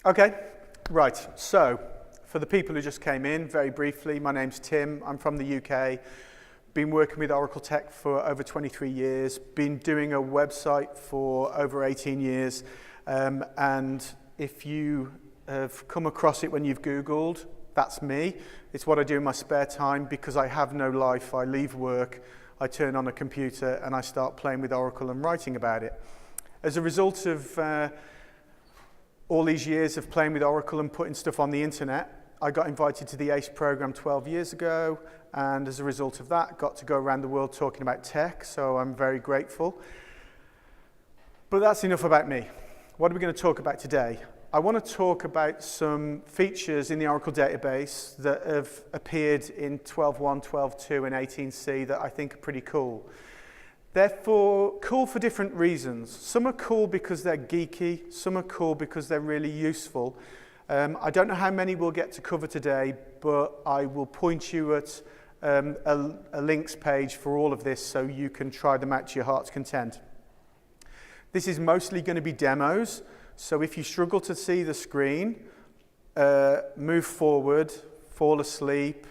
Okay, right. So, for the people who just came in, very briefly, my name's Tim. I'm from the UK. Been working with Oracle Tech for over 23 years. Been doing a website for over 18 years. And if you have come across it when you've Googled, that's me. It's what I do in my spare time because I have no life. I leave work, I turn on a computer, and I start playing with Oracle and writing about it. As a result of all these years of playing with Oracle and putting stuff on the internet, I got invited to the ACE program 12 years ago, and as a result of that, got to go around the world talking about tech, so I'm very grateful. But that's enough about me. What are we going to talk about today? I want to talk about some features in the Oracle database that have appeared in 12.1, 12.2, and 18c that I think are pretty cool. They're cool for different reasons. Some are cool because they're geeky, some are cool because they're really useful. I don't know how many we'll get to cover today, but I will point you at a links page for all of this so you can try them out to your heart's content. This is mostly going to be demos, so if you struggle to see the screen, move forward, fall asleep,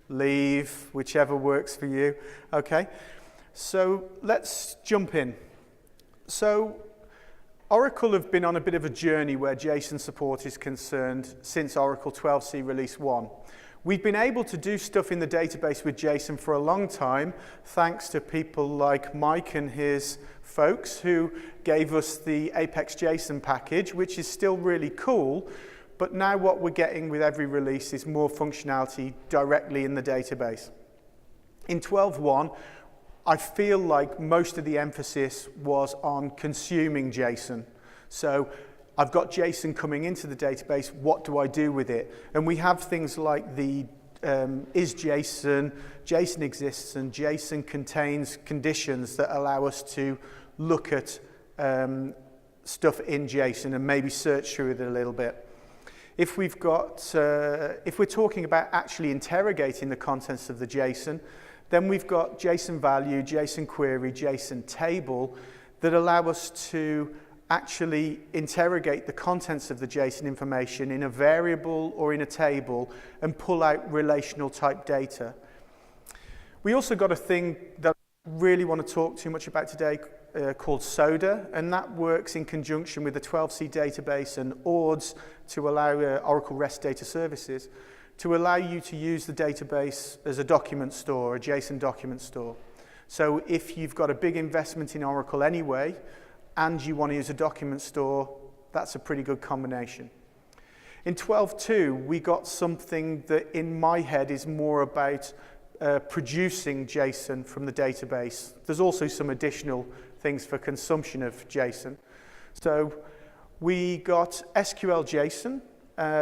leave, whichever works for you, okay? So let's jump in. So Oracle have been on a bit of a journey where JSON support is concerned since Oracle 12c Release 1. We've been able to do stuff in the database with JSON for a long time, thanks to people like Mike and his folks who gave us the Apex JSON package, which is still really cool, but now what we're getting with every release is more functionality directly in the database. In 12.1, I feel like most of the emphasis was on consuming JSON. So I've got JSON coming into the database, what do I do with it? And we have things like the is JSON, JSON exists, and JSON contains conditions that allow us to look at stuff in JSON and maybe search through it a little bit. If we're talking about actually interrogating the contents of the JSON, then we've got JSON value, JSON query, JSON table that allow us to actually interrogate the contents of the JSON information in a variable or in a table and pull out relational type data. We also got a thing that I really want to talk too much about today called SODA, and that works in conjunction with the 12c database and ORDS to allow Oracle REST data services to allow you to use the database as a document store, a JSON document store. So if you've got a big investment in Oracle anyway, and you want to use a document store, that's a pretty good combination. In 12.2, we got something that in my head is more about producing JSON from the database. There's also some additional things for consumption of JSON. So we got SQL JSON.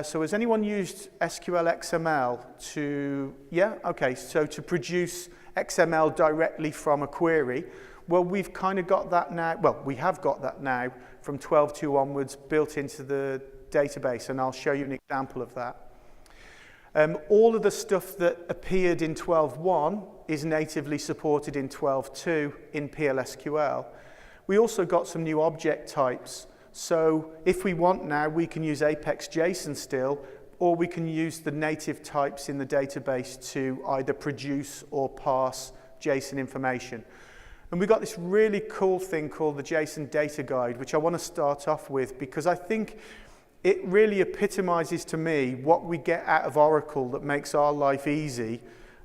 So has anyone used SQL XML to, yeah, okay, so to produce XML directly from a query? Well, we've kind of got that now, well, we have got that now from 12.2 onwards built into the database, and I'll show you an example of that. All of the stuff that appeared in 12.1 is natively supported in 12.2 in PL/SQL. We also got some new object types. So if we want now, we can use Apex JSON still, or we can use the native types in the database to either produce or parse JSON information. And we've got this really cool thing called the JSON Data Guide, which I want to start off with because I think it really epitomizes to me what we get out of Oracle that makes our life easy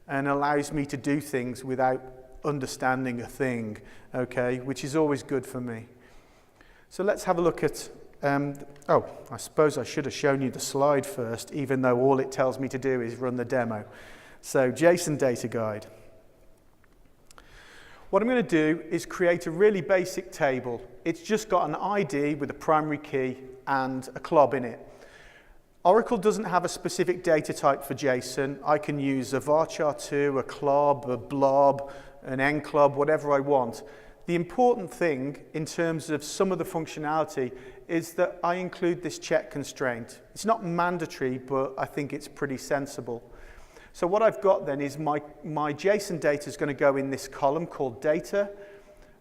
and allows me to do things without understanding a thing, okay, which is always good for me. So let's have a look at, oh, I suppose I should have shown you the slide first, even though all it tells me to do is run the demo. So JSON Data Guide. What I'm going to do is create a really basic table. It's just got an ID with a primary key and a CLOB in it. Oracle doesn't have a specific data type for JSON. I can use a varchar2, a CLOB, a blob, an enclob, whatever I want. The important thing in terms of some of the functionality is that I include this check constraint. It's not mandatory, but I think it's pretty sensible. So what I've got then is my JSON data is going to go in this column called data,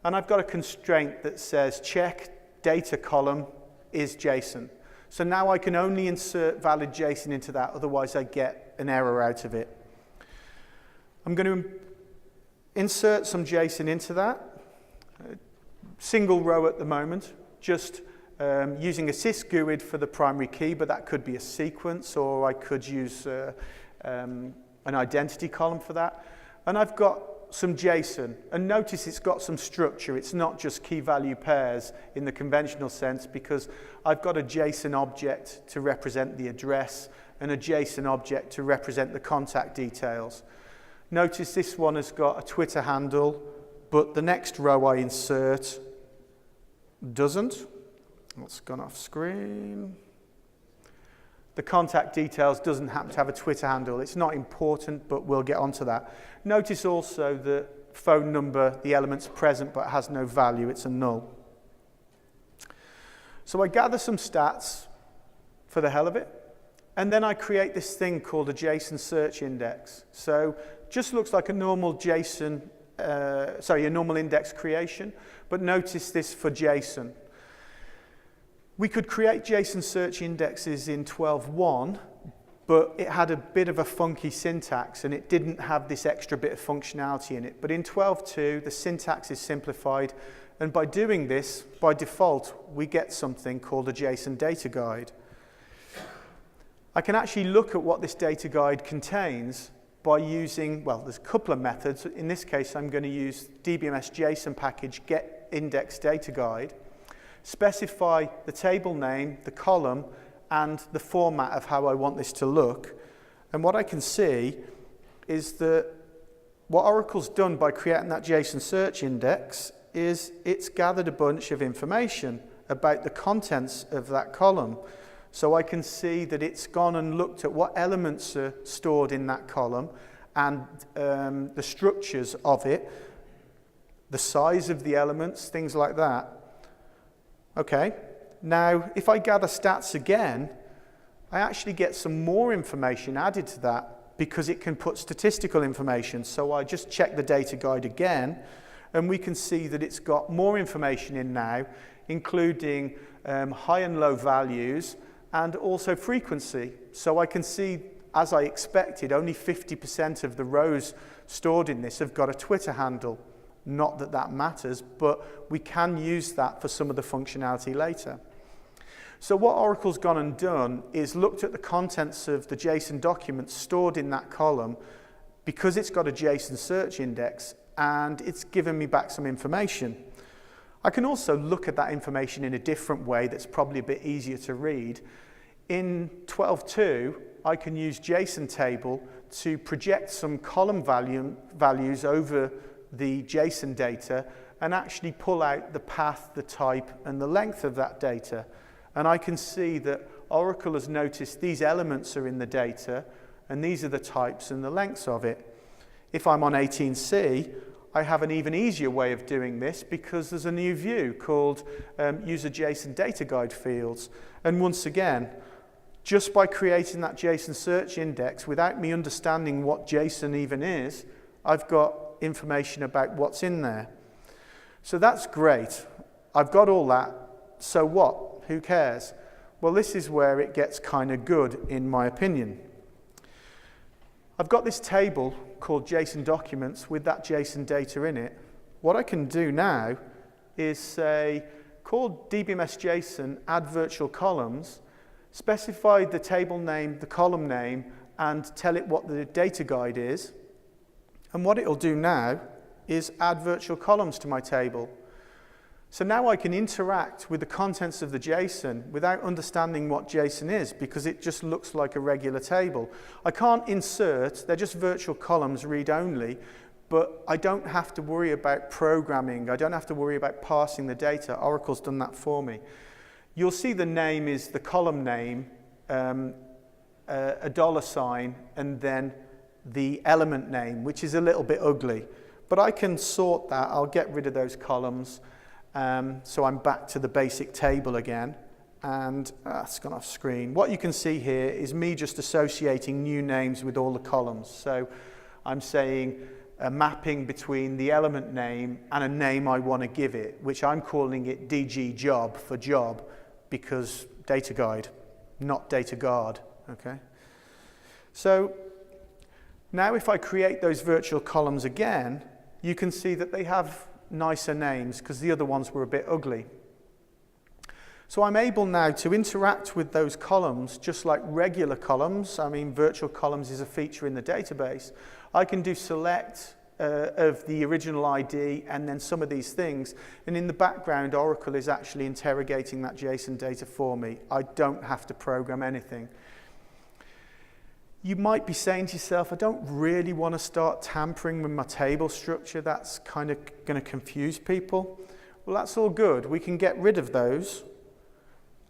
and I've got a constraint that says check data column is JSON. So now I can only insert valid JSON into that, otherwise I get an error out of it. I'm going to insert some JSON into that. Single row at the moment, just using a sys GUID for the primary key, but that could be a sequence, or I could use an identity column for that. And I've got some JSON, and notice it's got some structure. It's not just key value pairs in the conventional sense, because I've got a JSON object to represent the address and a JSON object to represent the contact details. Notice this one has got a Twitter handle, but the next row I insert doesn't. That's gone off screen. The contact details doesn't happen to have a Twitter handle. It's not important, but we'll get onto that. Notice also the phone number, the element's present, but has no value. It's a null. So I gather some stats for the hell of it, and then I create this thing called a JSON search index. So just looks like a normal JSON, a normal index creation, but notice this for JSON. We could create JSON search indexes in 12.1, but it had a bit of a funky syntax and it didn't have this extra bit of functionality in it. But in 12.2, the syntax is simplified, and by doing this, by default, we get something called a JSON data guide. I can actually look at what this data guide contains by using, well, there's a couple of methods. In this case, I'm going to use DBMS JSON package get index data guide, specify the table name, the column, and the format of how I want this to look. And what I can see is that what Oracle's done by creating that JSON search index is it's gathered a bunch of information about the contents of that column. So I can see that it's gone and looked at what elements are stored in that column and the structures of it, the size of the elements, things like that. Okay, now if I gather stats again, I actually get some more information added to that because it can put statistical information. So I just check the data guide again, and we can see that it's got more information in now, including high and low values and also frequency. So I can see, as I expected, only 50% of the rows stored in this have got a Twitter handle. Not that that matters, but we can use that for some of the functionality later. So what Oracle's gone and done is looked at the contents of the JSON documents stored in that column because it's got a JSON search index, and it's given me back some information. I can also look at that information in a different way that's probably a bit easier to read. In 12.2, I can use JSON table to project some column values over the JSON data and actually pull out the path, the type, and the length of that data. And I can see that Oracle has noticed these elements are in the data, and these are the types and the lengths of it. If I'm on 18C, I have an even easier way of doing this because there's a new view called User JSON Data Guide Fields. And once again, just by creating that JSON search index, without me understanding what JSON even is, I've got information about what's in there. So that's great. I've got all that. So what? Who cares? Well, this is where it gets kind of good, in my opinion. I've got this table called JSON documents with that JSON data in it. What I can do now is say, call DBMS JSON add virtual columns, specify the table name, the column name, and tell it what the data guide is. And what it'll do now is add virtual columns to my table. So now I can interact with the contents of the JSON without understanding what JSON is because it just looks like a regular table. I can't insert, they're just virtual columns read-only, but I don't have to worry about programming. I don't have to worry about parsing the data. Oracle's done that for me. You'll see the name is the column name, a $sign, and then the element name, which is a little bit ugly. But I can sort that. I'll get rid of those columns. So I'm back to the basic table again. And it's gone off screen. What you can see here is me just associating new names with all the columns. So I'm saying a mapping between the element name and a name I want to give it, which I'm calling it DG job for job, because data guide, not data guard, okay? So now if I create those virtual columns again, you can see that they have nicer names because the other ones were a bit ugly. So I'm able now to interact with those columns just like regular columns. I mean, virtual columns is a feature in the database. I can do select of the original ID and then some of these things. And in the background, Oracle is actually interrogating that JSON data for me. I don't have to program anything. You might be saying to yourself, I don't really want to start tampering with my table structure. That's kind of going to confuse people. Well, that's all good. We can get rid of those.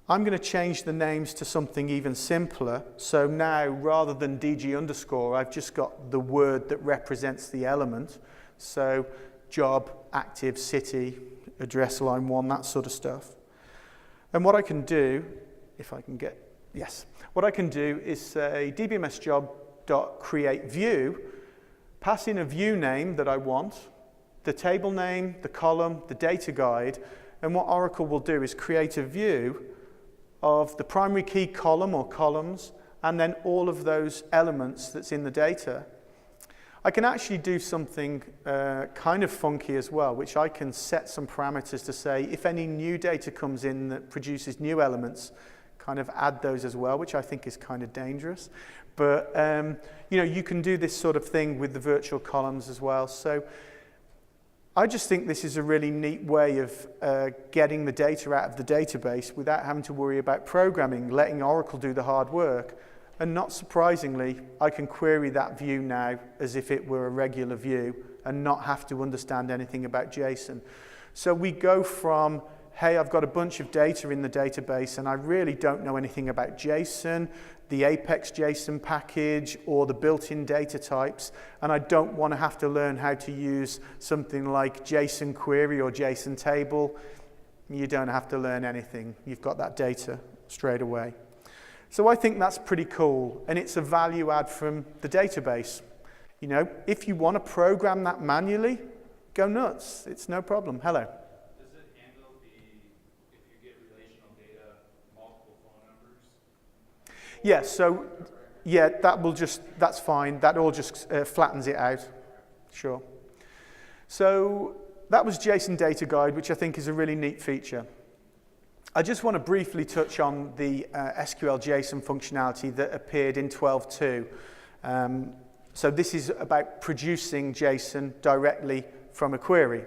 I'm going to change the names to something even simpler. So now, rather than DG underscore, I've just got the word that represents the element. So job, active, city, address line 1, that sort of stuff. And what I can do, if I can get, yes. What I can do is say dbmsjob.createView, pass in a view name that I want, the table name, the column, the data guide, and what Oracle will do is create a view of the primary key column or columns, and then all of those elements that's in the data. I can actually do something kind of funky as well, which I can set some parameters to say if any new data comes in that produces new elements, kind of add those as well, which I think is kind of dangerous. But you know, you can do this sort of thing with the virtual columns as well. So I just think this is a really neat way of getting the data out of the database without having to worry about programming, letting Oracle do the hard work. And not surprisingly, I can query that view now as if it were a regular view and not have to understand anything about JSON. So we go from, hey, I've got a bunch of data in the database and I really don't know anything about JSON, the Apex JSON package, or the built-in data types, and I don't want to have to learn how to use something like JSON query or JSON table. You don't have to learn anything. You've got that data straight away. So I think that's pretty cool, and it's a value add from the database. You know, if you want to program that manually, go nuts. It's no problem. Hello. Yeah, so, yeah, that's fine. That all just flattens it out. Sure. So that was JSON Data Guide, which I think is a really neat feature. I just want to briefly touch on the SQL JSON functionality that appeared in 12.2. So this is about producing JSON directly from a query.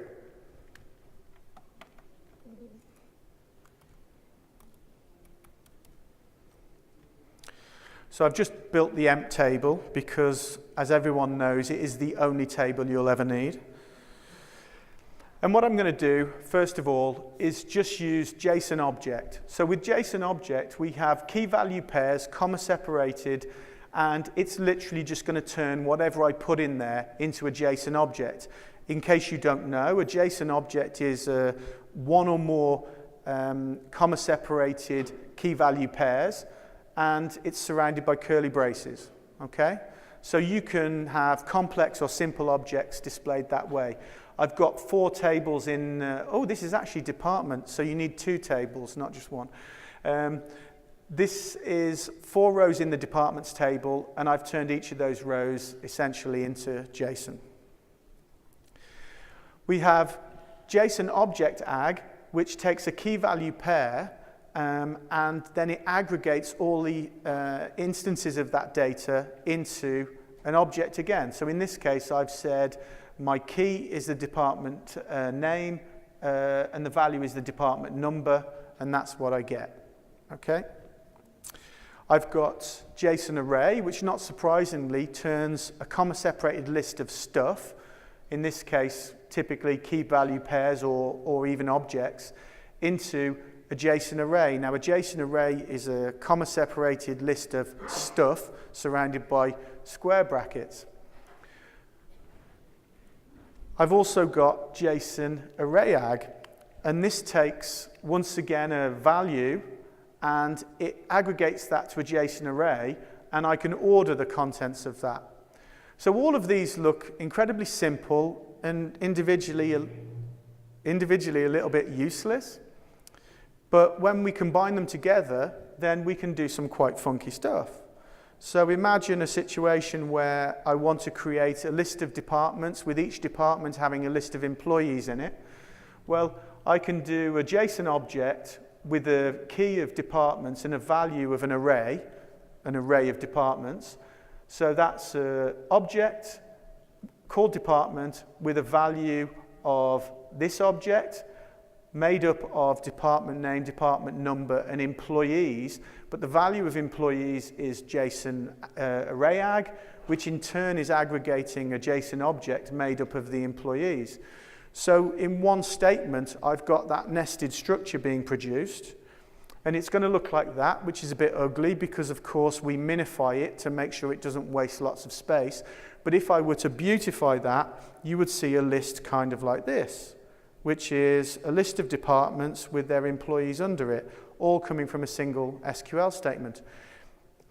So I've just built the emp table because, as everyone knows, it is the only table you'll ever need. And what I'm going to do, first of all, is just use JSON object. So with JSON object, we have key value pairs, comma separated, and it's literally just going to turn whatever I put in there into a JSON object. In case you don't know, a JSON object is one or more comma separated key value pairs, and it's surrounded by curly braces, okay? So you can have complex or simple objects displayed that way. I've got 4 tables in, oh, this is actually department, so you need 2 tables, not just one. This is 4 rows in the departments table, and I've turned each of those rows essentially into JSON. We have JSON object ag, which takes a key value pair, and then it aggregates all the instances of that data into an object again. So in this case, I've said my key is the department name, and the value is the department number, and that's what I get. Okay? I've got JSON array, which not surprisingly turns a comma-separated list of stuff, in this case, typically key value pairs or even objects, into a JSON array. Now, a JSON array is a comma-separated list of stuff surrounded by square brackets. I've also got JSON array ag, and this takes, once again, a value, and it aggregates that to a JSON array, and I can order the contents of that. So all of these look incredibly simple and individually a little bit useless. But when we combine them together, then we can do some quite funky stuff. So imagine a situation where I want to create a list of departments with each department having a list of employees in it. Well, I can do a JSON object with a key of departments and a value of an array of departments. So that's an object called department with a value of this object made up of department name, department number, and employees. But the value of employees is JSON array ag, which in turn is aggregating a JSON object made up of the employees. So in one statement, I've got that nested structure being produced. And it's going to look like that, which is a bit ugly because, of course, we minify it to make sure it doesn't waste lots of space. But if I were to beautify that, you would see a list kind of like this, which is a list of departments with their employees under it, all coming from a single SQL statement.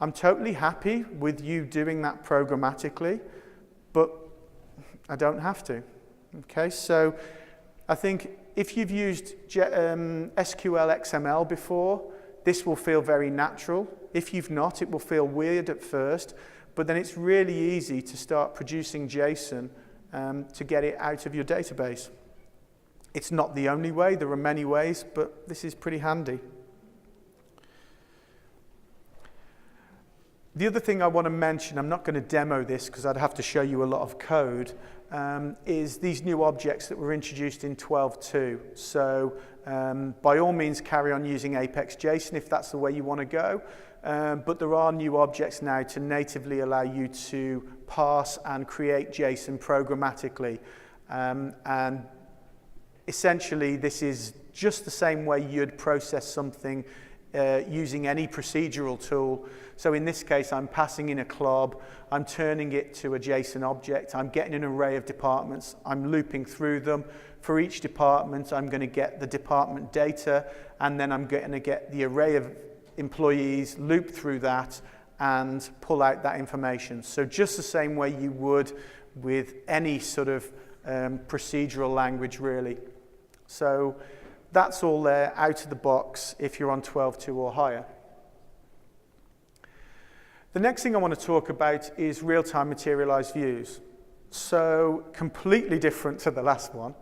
I'm totally happy with you doing that programmatically, but I don't have to. Okay, so I think if you've used SQL XML before, this will feel very natural. If you've not, it will feel weird at first, but then it's really easy to start producing JSON to get it out of your database. It's not the only way, there are many ways, but this is pretty handy. The other thing I want to mention, I'm not going to demo this because I'd have to show you a lot of code, is these new objects that were introduced in 12.2. So by all means carry on using Apex JSON if that's the way you want to go, but there are new objects now to natively allow you to parse and create JSON programmatically. And essentially this is just the same way you'd process something using any procedural tool. So in this case, I'm passing in a clob, I'm turning it to a JSON object, I'm getting an array of departments, I'm looping through them. For each department, I'm going to get the department data, and then I'm going to get the array of employees, loop through that, and pull out that information. So just the same way you would with any sort of procedural language, really. So that's all there out of the box if you're on 12.2 or higher. The next thing I want to talk about is real-time materialized views. So completely different to the last one.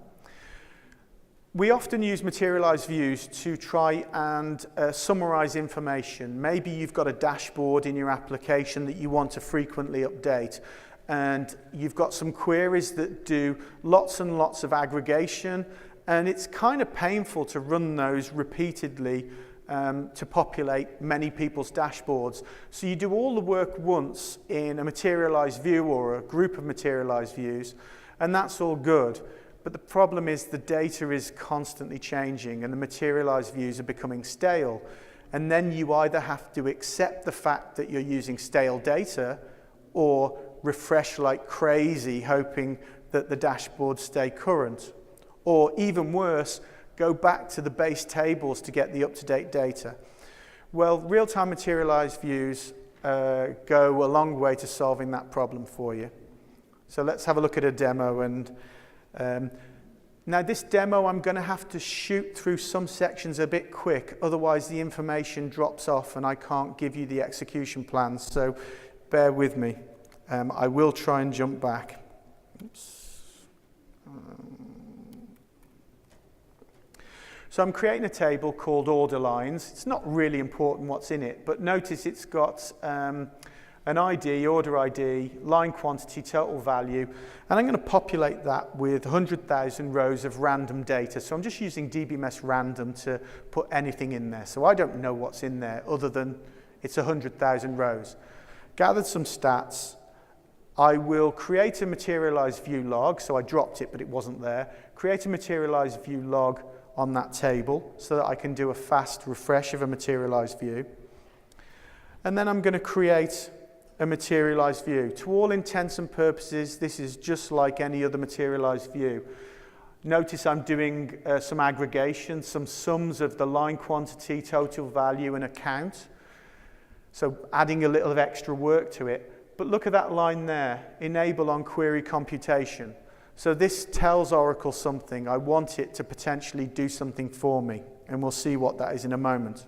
We often use materialized views to try and summarize information. Maybe you've got a dashboard in your application that you want to frequently update, and you've got some queries that do lots and lots of aggregation, and it's kind of painful to run those repeatedly to populate many people's dashboards. So you do all the work once in a materialized view or a group of materialized views, and that's all good. But the problem is the data is constantly changing and the materialized views are becoming stale. And then you either have to accept the fact that you're using stale data or refresh like crazy, hoping that the dashboards stay current. Or even worse, go back to the base tables to get the up-to-date data. Well, real-time materialized views go a long way to solving that problem for you. So let's have a look at a demo. And now this demo, I'm going to have to shoot through some sections a bit quick, otherwise the information drops off and I can't give you the execution plans. So bear with me. I will try and jump back. Oops. So I'm creating a table called order lines. It's not really important what's in it, but notice it's got an ID, order ID, line quantity, total value, and I'm going to populate that with 100,000 rows of random data. So I'm just using dbms random to put anything in there. So I don't know what's in there other than it's 100,000 rows. Gathered some stats. I will create a materialized view log. So I dropped it, but it wasn't there. Create a materialized view log on that table so that I can do a fast refresh of a materialized view. And then I'm going to create a materialized view. To all intents and purposes, this is just like any other materialized view. Notice I'm doing some aggregation, some sums of the line quantity, total value, and account. So adding a little of extra work to it. But look at that line there, enable on query computation. So this tells Oracle something. I want it to potentially do something for me. and we'll see what that is in a moment.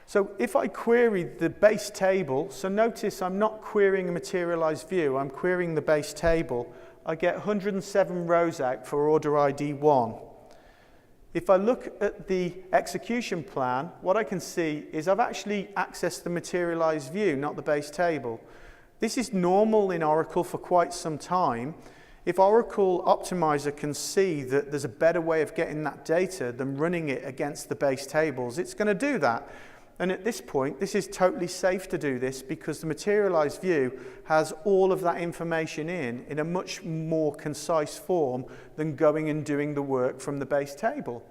So if I query the base table, so notice I'm not querying a materialized view, I'm querying the base table, I get 107 rows out for order ID 1. If I look at the execution plan, what I can see is I've actually accessed the materialized view, not the base table. This is normal in Oracle for quite some time. If Oracle Optimizer can see that there's a better way of getting that data than running it against the base tables, it's going to do that. And at this point, this is totally safe to do this because the materialized view has all of that information in a much more concise form than going and doing the work from the base table.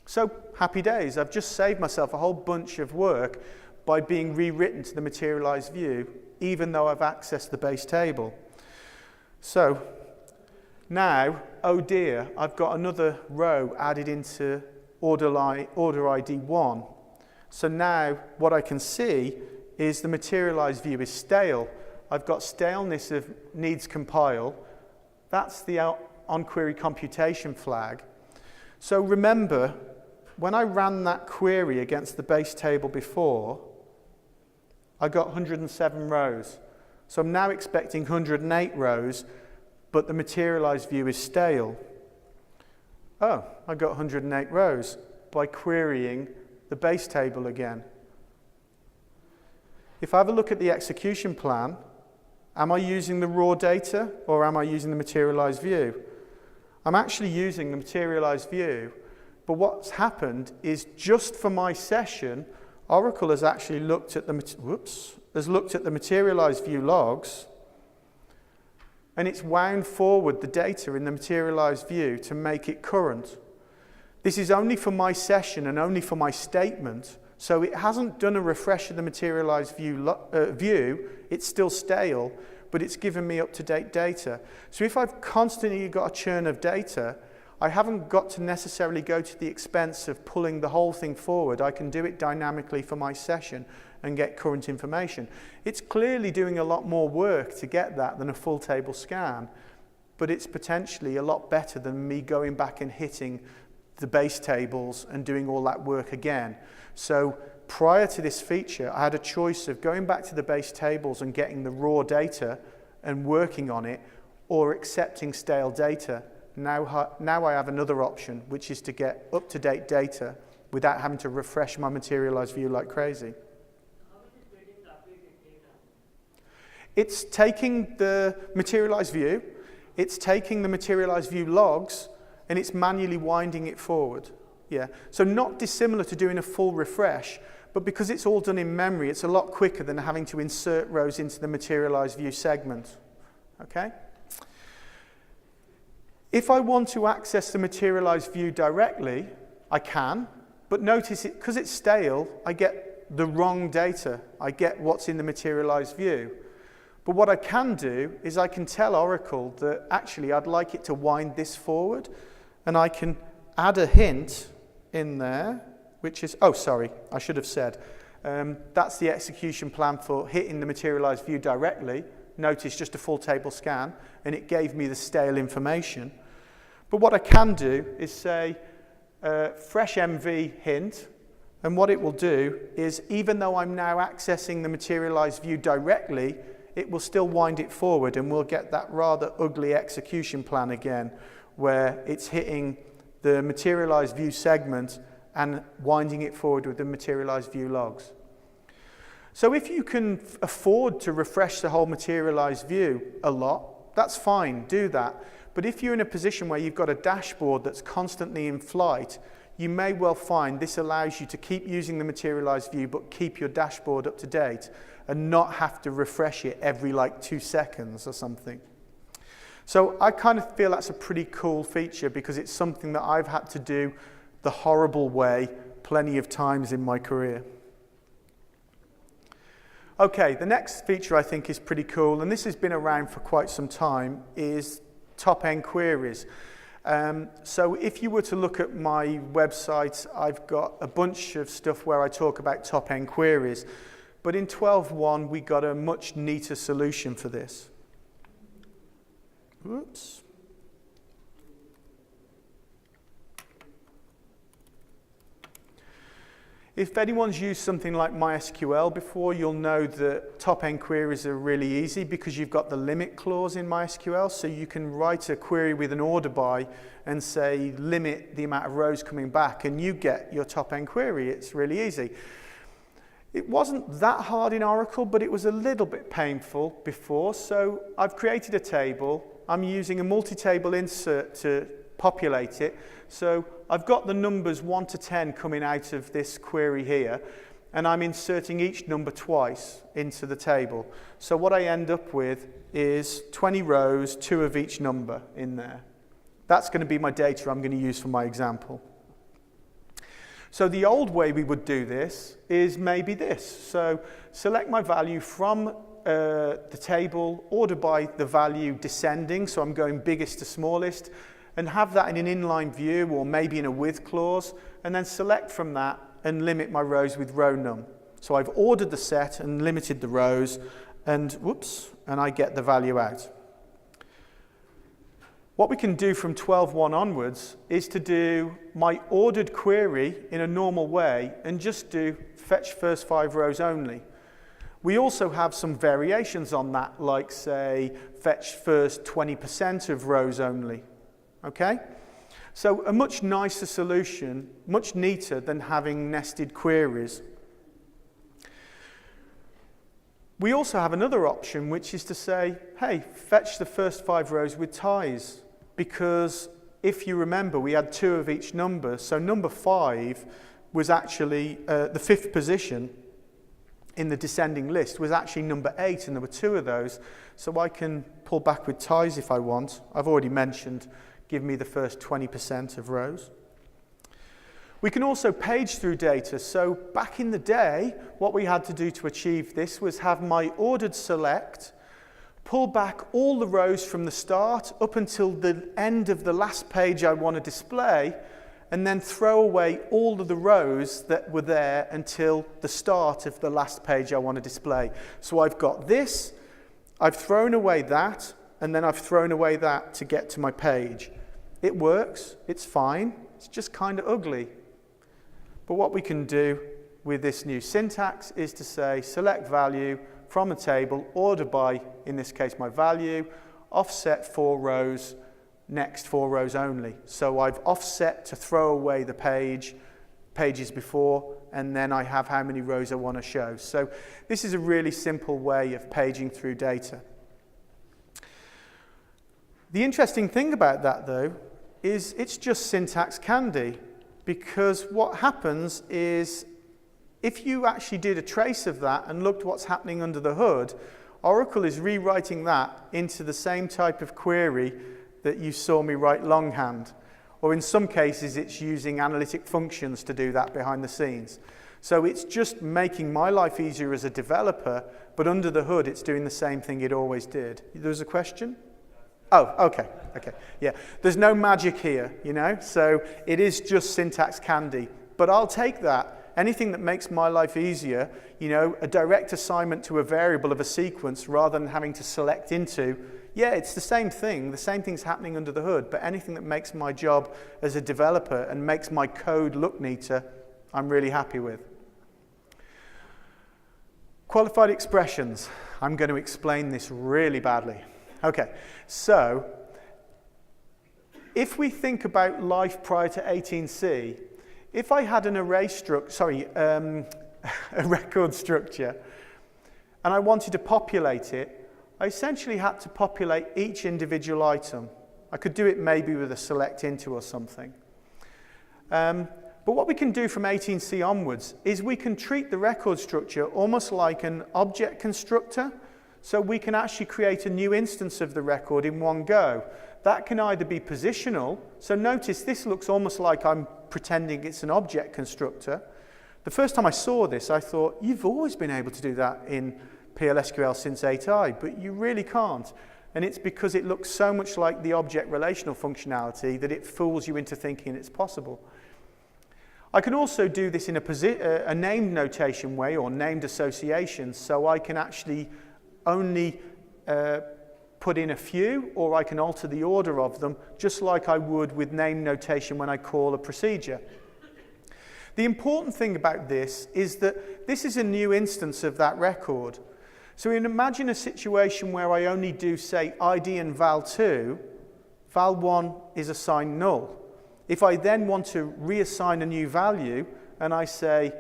So happy days, I've just saved myself a whole bunch of work by being rewritten to the materialized view, even though I've accessed the base table. So now, oh dear, I've got another row added into order ID 1. So now what I can see is the materialized view is stale. I've got staleness of needs compile. That's the onQuery computation flag. So remember, when I ran that query against the base table before, I got 107 rows. So I'm now expecting 108 rows, but the materialized view is stale. Oh, I got 108 rows by querying the base table again. If I have a look at the execution plan, am I using the raw data or am I using the materialized view? I'm actually using the materialized view, but what's happened is just for my session, Oracle has actually looked at the materialized view logs, and it's wound forward the data in the materialized view to make it current. This is only for my session and only for my statement, so it hasn't done a refresh of the materialized view. It's still stale, but it's given me up-to-date data. So if I've constantly got a churn of data, I haven't got to necessarily go to the expense of pulling the whole thing forward. I can do it dynamically for my session and get current information. It's clearly doing a lot more work to get that than a full table scan, but it's potentially a lot better than me going back and hitting the base tables and doing all that work again. So prior to this feature, I had a choice of going back to the base tables and getting the raw data and working on it, or accepting stale data. Now I have another option, which is to get up-to-date data without having to refresh my materialized view like crazy. How is it getting the updated data? It's taking the materialized view, it's taking the materialized view logs, and it's manually winding it forward. Yeah. So not dissimilar to doing a full refresh, but because it's all done in memory, it's a lot quicker than having to insert rows into the materialized view segment. Okay? If I want to access the materialized view directly, I can, but notice it, because it's stale, I get the wrong data. I get what's in the materialized view. But what I can do is I can tell Oracle that actually I'd like it to wind this forward, and I can add a hint in there, which is, oh, sorry, I should have said, that's the execution plan for hitting the materialized view directly. Notice just a full table scan, and it gave me the stale information. But what I can do is say, fresh MV hint, and what it will do is, even though I'm now accessing the materialized view directly, it will still wind it forward, and we'll get that rather ugly execution plan again, where it's hitting the materialized view segment and winding it forward with the materialized view logs. So if you can afford to refresh the whole materialized view a lot, that's fine, do that. But if you're in a position where you've got a dashboard that's constantly in flight, you may well find this allows you to keep using the materialized view but keep your dashboard up to date and not have to refresh it every like 2 seconds or something. So I kind of feel that's a pretty cool feature because it's something that I've had to do the horrible way plenty of times in my career. Okay, the next feature I think is pretty cool, and this has been around for quite some time, is top-end queries. So if you were to look at my website, I've got a bunch of stuff where I talk about top-end queries. But in 12.1, we got a much neater solution for this. Oops. If anyone's used something like MySQL before, you'll know that top-end queries are really easy because you've got the limit clause in MySQL, so you can write a query with an order by and say limit the amount of rows coming back, and you get your top-end query. It's really easy. It wasn't that hard in Oracle, but it was a little bit painful before, so I've created a table. I'm using a multi-table insert to populate it. So I've got the numbers 1 to 10 coming out of this query here, and I'm inserting each number twice into the table. So what I end up with is 20 rows, 2 of each number in there. That's going to be my data I'm going to use for my example. So the old way we would do this is maybe this. So select my value from the table, order by the value descending, so I'm going biggest to smallest, and have that in an inline view or maybe in a with clause, and then select from that and limit my rows with row num. So I've ordered the set and limited the rows, and whoops, and I get the value out. What we can do from 12.1 onwards is to do my ordered query in a normal way and just do fetch first 5 rows only. We also have some variations on that, like say fetch first 20% of rows only. Okay? So a much nicer solution, much neater than having nested queries. We also have another option, which is to say, hey, fetch the first 5 rows with ties. Because if you remember, we had 2 of each number. So number 5 was actually the 5th position in the descending list was actually number 8, and there were 2 of those. So I can pull back with ties if I want. I've already mentioned give me the first 20% of rows. We can also page through data. So back in the day, what we had to do to achieve this was have my ordered select, pull back all the rows from the start up until the end of the last page I want to display, and then throw away all of the rows that were there until the start of the last page I want to display. So I've got this, I've thrown away that, and then I've thrown away that to get to my page. It works, it's fine, it's just kind of ugly. But what we can do with this new syntax is to say select value from a table, order by, in this case my value, offset 4 rows, next 4 rows only. So I've offset to throw away the pages before, and then I have how many rows I want to show. So this is a really simple way of paging through data. The interesting thing about that, though, is it's just syntax candy, because what happens is if you actually did a trace of that and looked what's happening under the hood, Oracle is rewriting that into the same type of query that you saw me write longhand. Or in some cases, it's using analytic functions to do that behind the scenes. So it's just making my life easier as a developer, but under the hood, it's doing the same thing it always did. There was a question? Oh, okay, yeah. There's no magic here, you know, so it is just syntax candy. But I'll take that. Anything that makes my life easier, you know, a direct assignment to a variable of a sequence rather than having to select into, yeah, it's the same thing's happening under the hood, but anything that makes my job as a developer and makes my code look neater, I'm really happy with. Qualified expressions. I'm going to explain this really badly. Okay, so if we think about life prior to 18C, if I had an a record structure, and I wanted to populate it, I essentially had to populate each individual item. I could do it maybe with a select into or something. But what we can do from 18C onwards is we can treat the record structure almost like an object constructor. So we can actually create a new instance of the record in one go. That can either be positional. So notice this looks almost like I'm pretending it's an object constructor. The first time I saw this, I thought, you've always been able to do that in PL SQL since 8i, but you really can't. And it's because it looks so much like the object relational functionality that it fools you into thinking it's possible. I can also do this in a named notation way or named association, so I can actually only put in a few, or I can alter the order of them, just like I would with name notation when I call a procedure. The important thing about this is that this is a new instance of that record. So imagine a situation where I only do, say, ID and val2, val1 is assigned null. If I then want to reassign a new value and I say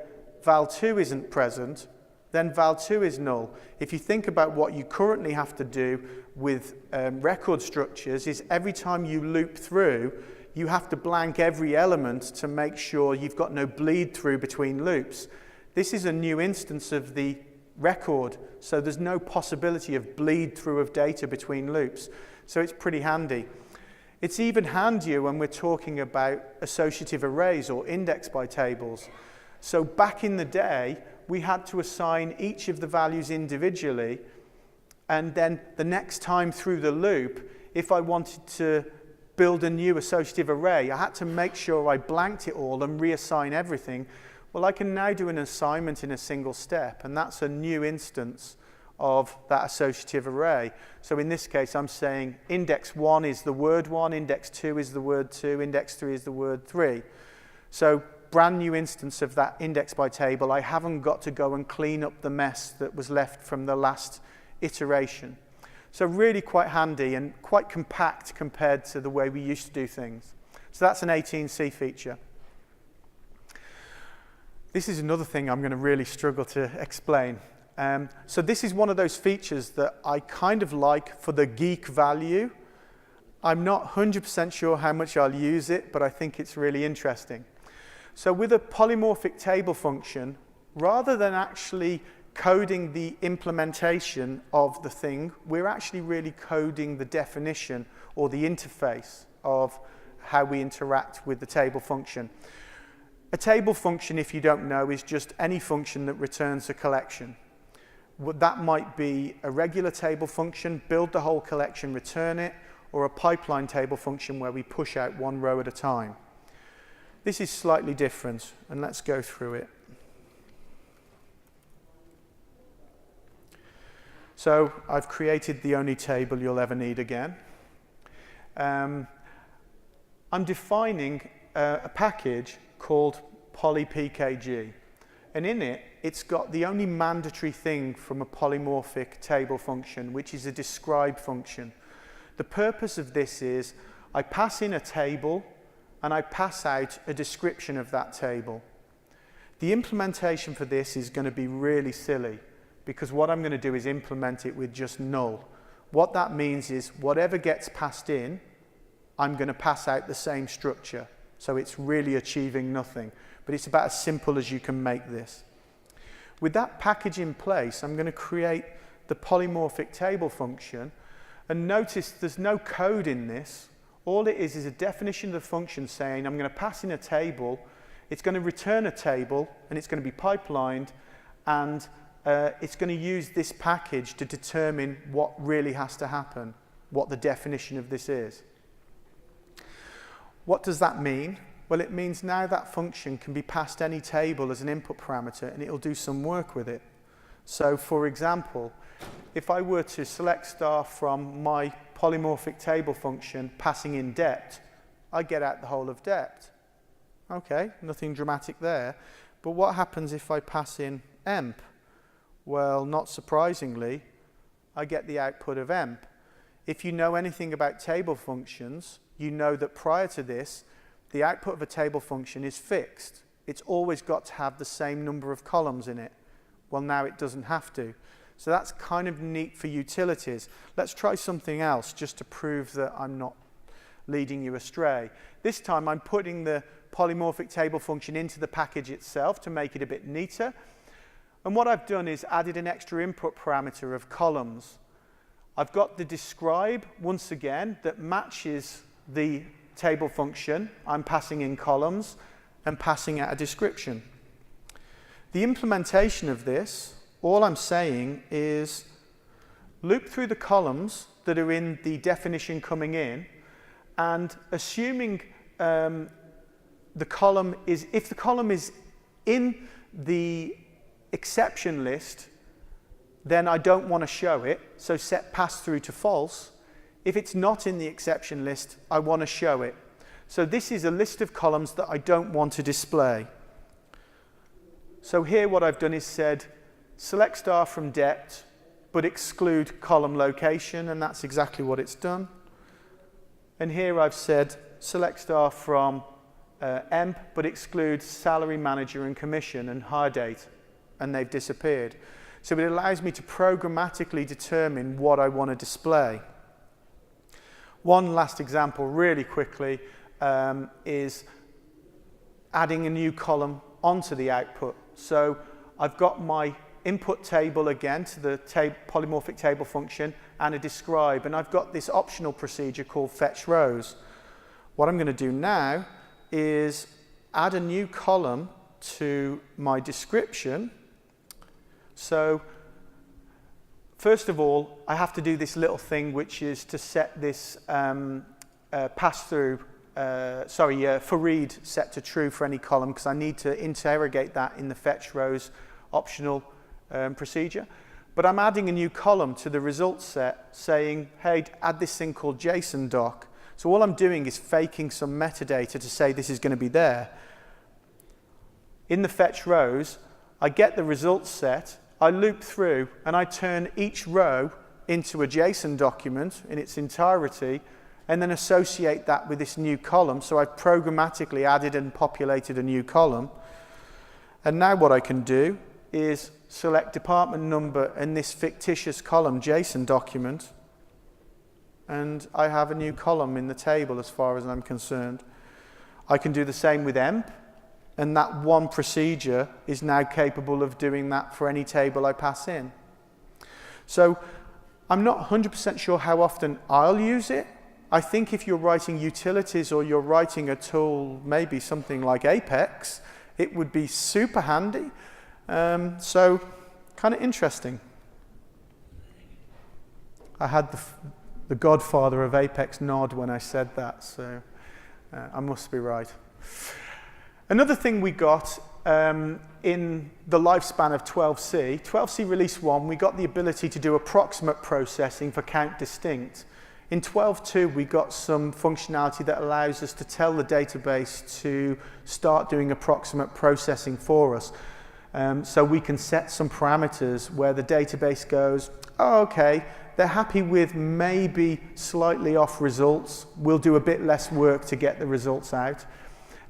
val2 isn't present, then val2 is null. If you think about what you currently have to do with record structures is every time you loop through, you have to blank every element to make sure you've got no bleed through between loops. This is a new instance of the record, so there's no possibility of bleed through of data between loops. So it's pretty handy. It's even handier when we're talking about associative arrays or index by tables. So back in the day, we had to assign each of the values individually, and then the next time through the loop, if I wanted to build a new associative array, I had to make sure I blanked it all and reassign everything. Well, I can now do an assignment in a single step, and that's a new instance of that associative array. So in this case, I'm saying index 1 is the word 1, index 2 is the word 2, index 3 is the word 3. So brand new instance of that index by table. I haven't got to go and clean up the mess that was left from the last iteration. So really quite handy and quite compact compared to the way we used to do things. So that's an 18C feature. This is another thing I'm going to really struggle to explain. So this is one of those features that I kind of like for the geek value. I'm not 100% sure how much I'll use it, but I think it's really interesting. So with a polymorphic table function, rather than actually coding the implementation of the thing, we're actually really coding the definition or the interface of how we interact with the table function. A table function, if you don't know, is just any function that returns a collection. That might be a regular table function, build the whole collection, return it, or a pipeline table function where we push out one row at a time. This is slightly different, and let's go through it. So I've created the only table you'll ever need again. I'm defining a package called polypkg. And in it, it's got the only mandatory thing from a polymorphic table function, which is a describe function. The purpose of this is I pass in a table and I pass out a description of that table. The implementation for this is going to be really silly because what I'm going to do is implement it with just null. What that means is whatever gets passed in, I'm going to pass out the same structure. So it's really achieving nothing. But it's about as simple as you can make this. With that package in place, I'm going to create the polymorphic table function. And notice there's no code in this. All it is a definition of the function saying I'm going to pass in a table, it's going to return a table, and it's going to be pipelined, and it's going to use this package to determine what really has to happen, what the definition of this is. What does that mean? Well, it means now that function can be passed any table as an input parameter, and it'll do some work with it. So, for example, if I were to select star from my polymorphic table function passing in dept, I get out the whole of dept. Okay, nothing dramatic there. But what happens if I pass in emp? Well, not surprisingly, I get the output of emp. If you know anything about table functions, you know that prior to this, the output of a table function is fixed. It's always got to have the same number of columns in it. Well, now it doesn't have to. So that's kind of neat for utilities. Let's try something else just to prove that I'm not leading you astray. This time I'm putting the polymorphic table function into the package itself to make it a bit neater. And what I've done is added an extra input parameter of columns. I've got the describe, once again, that matches the table function. I'm passing in columns and passing out a description. The implementation of this, all I'm saying is loop through the columns that are in the definition coming in, and assuming the column is, if the column is in the exception list, then I don't want to show it, so set pass through to false. If it's not in the exception list, I want to show it. So this is a list of columns that I don't want to display. So here what I've done is said, select star from depth, but exclude column location, and that's exactly what it's done. And here I've said, select star from EMP, but exclude salary, manager, and commission, and hire date, and they've disappeared. So it allows me to programmatically determine what I want to display. One last example, really quickly, is adding a new column onto the output. So I've got my input table again to the polymorphic table function and a describe, and I've got this optional procedure called fetch rows. What I'm going to do now is add a new column to my description. So first of all, I have to do this little thing, which is to set this for read set to true for any column, because I need to interrogate that in the fetch rows optional procedure. But I'm adding a new column to the results set saying, hey, add this thing called JSON doc. So all I'm doing is faking some metadata to say this is going to be there. In the fetch rows, I get the results set, I loop through, and I turn each row into a JSON document in its entirety, and then associate that with this new column. So I've programmatically added and populated a new column. And now what I can do is select department number in this fictitious column JSON document, and I have a new column in the table as far as I'm concerned. I can do the same with EMP, and that one procedure is now capable of doing that for any table I pass in. So I'm not 100% sure how often I'll use it. I think if you're writing utilities or you're writing a tool, maybe something like Apex, it would be super handy. So kind of interesting. I had the godfather of Apex nod when I said that, so I must be right. Another thing we got in the lifespan of 12C release 1, we got the ability to do approximate processing for count distinct. In 12.2, we got some functionality that allows us to tell the database to start doing approximate processing for us. So we can set some parameters where the database goes, oh, okay, they're happy with maybe slightly off results. We'll do a bit less work to get the results out.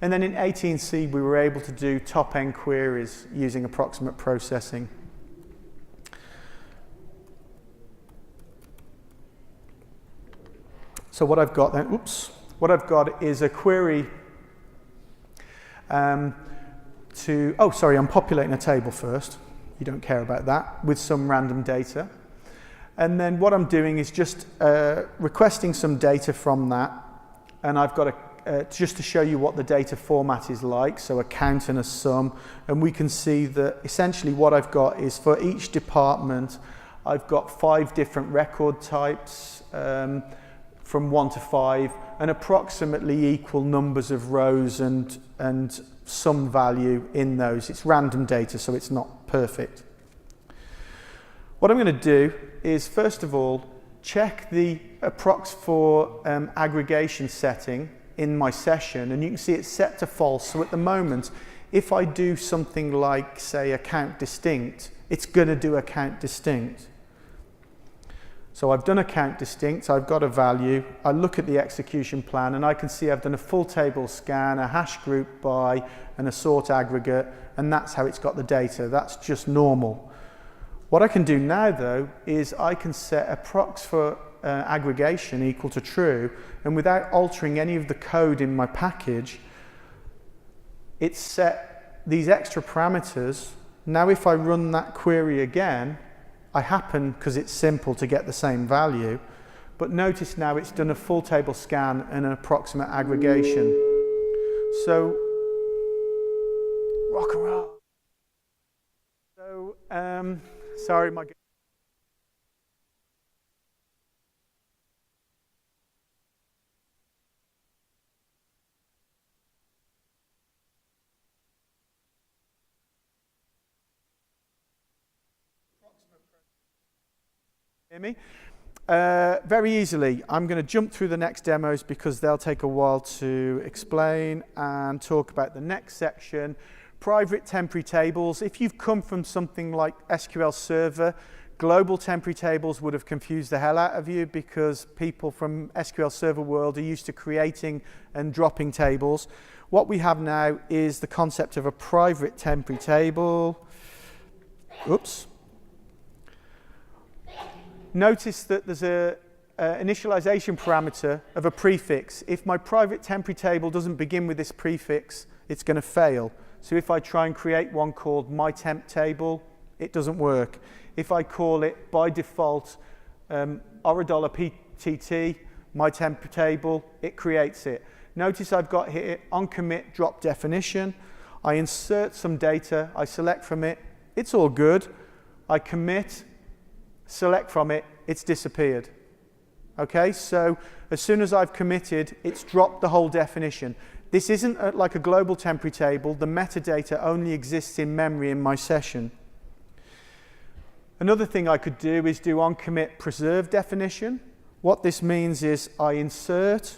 And then in 18C, we were able to do top-end queries using approximate processing. So what I've got then, what I've got is a query I'm populating a table first. You don't care about that, with some random data. And then what I'm doing is just requesting some data from that, and I've got just to show you what the data format is like, so a count and a sum, and we can see that essentially what I've got is for each department, I've got 5 different record types, from 1 to 5, and approximately equal numbers of rows and some value in those. It's random data, so it's not perfect. What I'm going to do is, first of all, check the approx for aggregation setting in my session, and you can see it's set to false. So at the moment, if I do something like, say, a count distinct, it's going to do a count distinct. So I've done a count distinct, I've got a value, I look at the execution plan, and I can see I've done a full table scan, a hash group by, and a sort aggregate, and that's how it's got the data. That's just normal. What I can do now, though, is I can set approx for aggregation equal to true, and without altering any of the code in my package, it's set these extra parameters. Now if I run that query again, I happen, because it's simple, to get the same value, but notice now it's done a full table scan and an approximate aggregation. So, rock and roll. So, sorry, my... Hear me? Very easily. I'm going to jump through the next demos because they'll take a while to explain and talk about the next section, private temporary tables. If you've come from something like SQL Server, global temporary tables would have confused the hell out of you because people from SQL Server world are used to creating and dropping tables. What we have now is the concept of a private temporary table. Oops. Notice that there's a initialization parameter of a prefix. If my private temporary table doesn't begin with this prefix, it's going to fail. So if I try and create one called my temp table, it doesn't work. If I call it by default $PTT, my temp table, it creates it. Notice I've got here on commit drop definition. I insert some data, I select from it, it's all good. I commit, select from it, it's disappeared. Okay, so as soon as I've committed, it's dropped the whole definition. This isn't like a global temporary table. The metadata only exists in memory in my session. Another thing I could do is do on commit preserve definition. What this means is I insert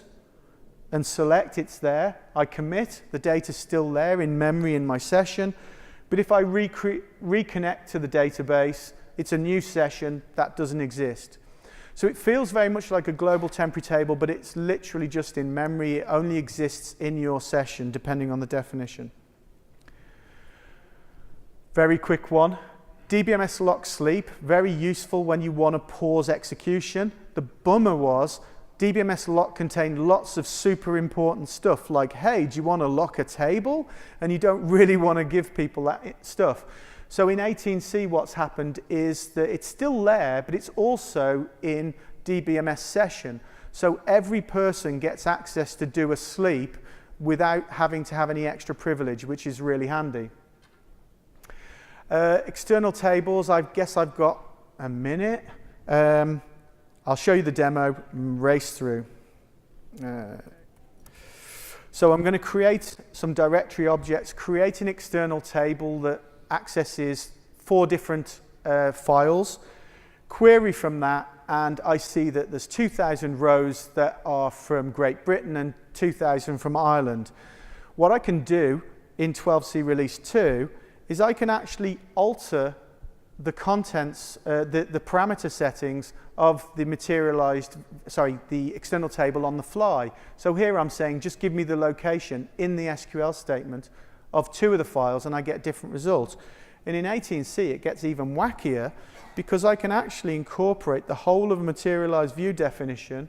and select, it's there. I commit, the data's still there in memory in my session. But if I reconnect to the database, it's a new session that doesn't exist. So it feels very much like a global temporary table, but it's literally just in memory. It only exists in your session, depending on the definition. Very quick one. DBMS lock sleep, very useful when you want to pause execution. The bummer was DBMS lock contained lots of super important stuff like, hey, do you want to lock a table? And you don't really want to give people that stuff. So in 18C, what's happened is that it's still there, but it's also in DBMS session. So every person gets access to do a sleep without having to have any extra privilege, which is really handy. External tables, I guess I've got a minute. I'll show you the demo, race through. So I'm going to create some directory objects, create an external table that accesses 4 different files, query from that, and I see that there's 2,000 rows that are from Great Britain and 2,000 from Ireland. What I can do in 12C Release 2 is I can actually alter the contents, the parameter settings of the the external table on the fly. So here I'm saying just give me the location in the SQL statement of 2 of the files and I get different results. And in 18C it gets even wackier because I can actually incorporate the whole of a materialized view definition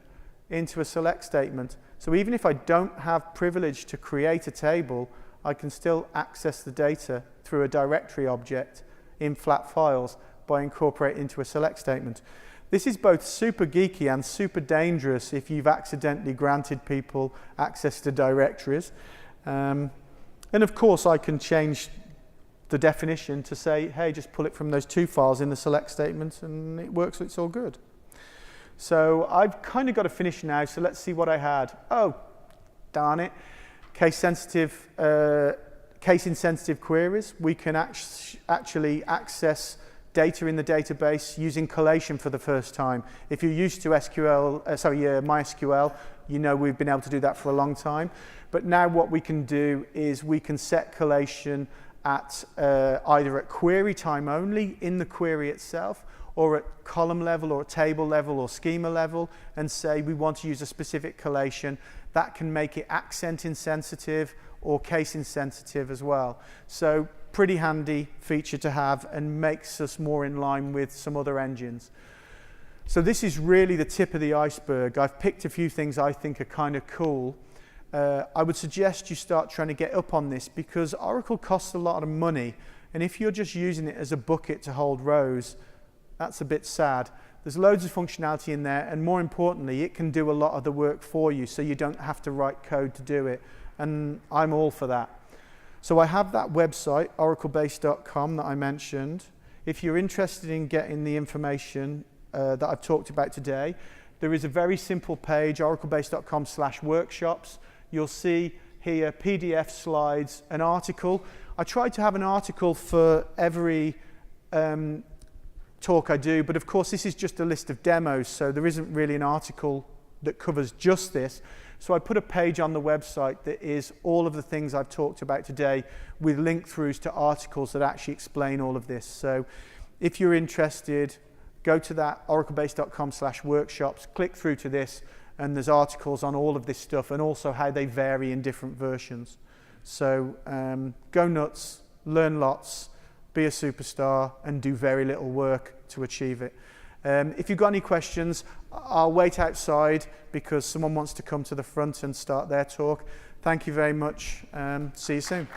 into a select statement. So even if I don't have privilege to create a table, I can still access the data through a directory object in flat files by incorporating into a select statement. This is both super geeky and super dangerous if you've accidentally granted people access to directories. And of course I can change the definition to say, hey, just pull it from those 2 files in the select statement and it works, it's all good. So I've kind of got to finish now, so let's see what I had. Oh, darn it. Case-insensitive queries. We can actually access data in the database using collation for the first time. If you're used to MySQL, you know we've been able to do that for a long time. But now what we can do is we can set collation at either at query time only in the query itself, or at column level or table level or schema level, and say we want to use a specific collation. That can make it accent insensitive or case insensitive as well. So pretty handy feature to have and makes us more in line with some other engines. So this is really the tip of the iceberg. I've picked a few things I think are kind of cool. I would suggest you start trying to get up on this because Oracle costs a lot of money, and if you're just using it as a bucket to hold rows, that's a bit sad. There's loads of functionality in there, and more importantly, it can do a lot of the work for you so you don't have to write code to do it, and I'm all for that. So I have that website, oraclebase.com, that I mentioned. If you're interested in getting the information that I've talked about today, there is a very simple page, oraclebase.com/workshops. You'll see here PDF slides, an article. I try to have an article for every talk I do, but of course this is just a list of demos, so there isn't really an article that covers just this. So I put a page on the website that is all of the things I've talked about today with link throughs to articles that actually explain all of this. So if you're interested, go to that oraclebase.com/workshops, click through to this, and there's articles on all of this stuff and also how they vary in different versions. So go nuts, learn lots, be a superstar, and do very little work to achieve it. If you've got any questions, I'll wait outside because someone wants to come to the front and start their talk. Thank you very much. See you soon.